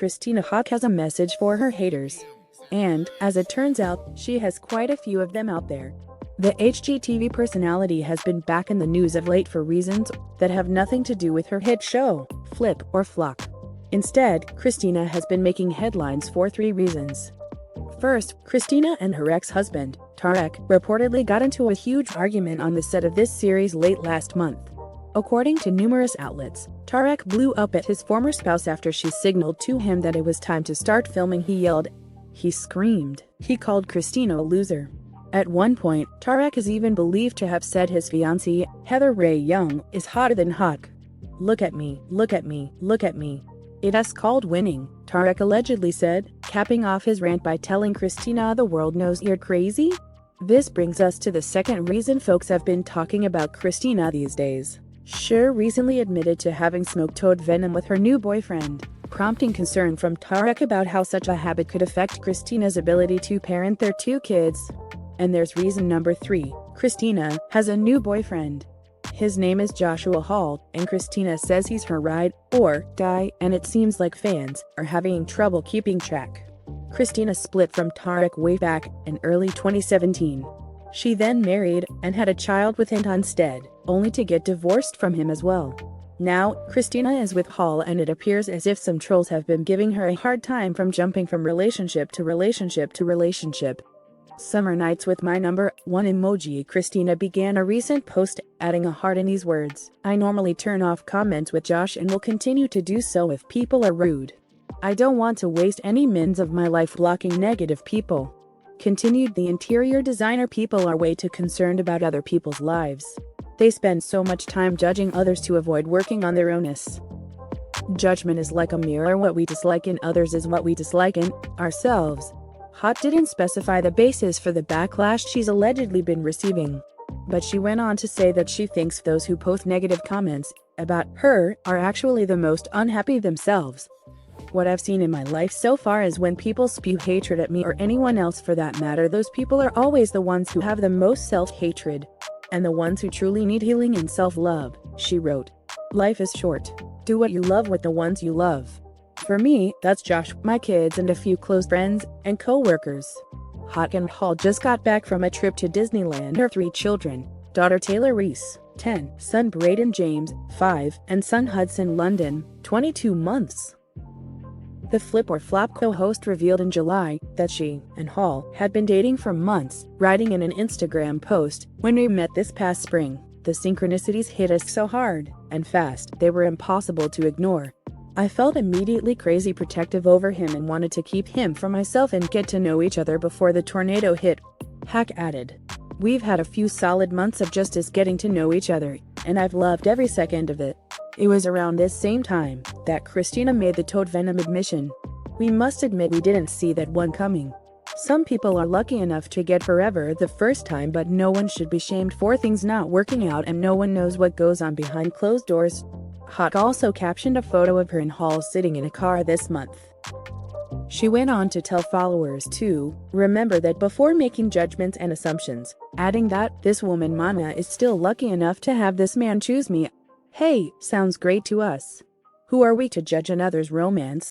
Christina Haack has a message for her haters. And, as it turns out, she has quite a few of them out there. The HGTV personality has been back in the news of late for reasons that have nothing to do with her hit show, Flip or Flop. Instead, Christina has been making headlines for 3 reasons. First, Christina and her ex-husband, Tarek, reportedly got into a huge argument on the set of this series late last month. According to numerous outlets, Tarek blew up at his former spouse after she signaled to him that it was time to start filming. He yelled, he screamed, he called Christina a loser. At one point, Tarek is even believed to have said his fiancée, Heather Ray Young, is hotter than Haack. Look at me, look at me, look at me. It's called winning, Tarek allegedly said, capping off his rant by telling Christina the world knows you're crazy. This brings us to the second reason folks have been talking about Christina these days. Cher recently admitted to having smoked toad venom with her new boyfriend, prompting concern from Tarek about how such a habit could affect Christina's ability to parent their 2 kids. And there's reason number 3, Christina has a new boyfriend. His name is Joshua Hall, and Christina says he's her ride or die, and it seems like fans are having trouble keeping track. Christina split from Tarek way back in early 2017. She then married and had a child with him instead, only to get divorced from him as well. Now, Christina is with Hall, and it appears as if some trolls have been giving her a hard time from jumping from relationship to relationship to relationship. Summer nights with my number 1 emoji. Christina began a recent post adding a heart in these words. I normally turn off comments with Josh and will continue to do so if people are rude. I don't want to waste any minutes of my life blocking negative people. Continued the interior designer. People are way too concerned about other people's lives. They spend so much time judging others to avoid working on their ownness. Judgment is like a mirror. What we dislike in others is what we dislike in ourselves. Haack didn't specify the basis for the backlash she's allegedly been receiving, but she went on to say that she thinks those who post negative comments about her are actually the most unhappy themselves. What I've seen in my life so far is when people spew hatred at me or anyone else for that matter, those people are always the ones who have the most self-hatred and the ones who truly need healing and self-love, she wrote. Life is short. Do what you love with the ones you love. For me, that's Josh, my kids, and a few close friends and co-workers. Haack and Hall just got back from a trip to Disneyland. Her 3 children, daughter Taylor Reese, 10, son Braden James, 5, and son Hudson London, 22 months. The Flip or Flop co-host revealed in July that she and Hall had been dating for months, writing in an Instagram post, when we met this past spring, the synchronicities hit us so hard and fast, they were impossible to ignore. I felt immediately crazy protective over him and wanted to keep him for myself and get to know each other before the tornado hit, Haack added. We've had a few solid months of just us getting to know each other, and I've loved every second of it. It was around this same time that Christina made the toad venom admission. We must admit we didn't see that one coming. Some people are lucky enough to get forever the first time, but no one should be shamed for things not working out, and no one knows what goes on behind closed doors. Haack also captioned a photo of her and Hall sitting in a car this month. She went on to tell followers to remember that before making judgments and assumptions, adding that this woman Mama is still lucky enough to have this man choose me. Hey, sounds great to us. Who are we to judge another's romance?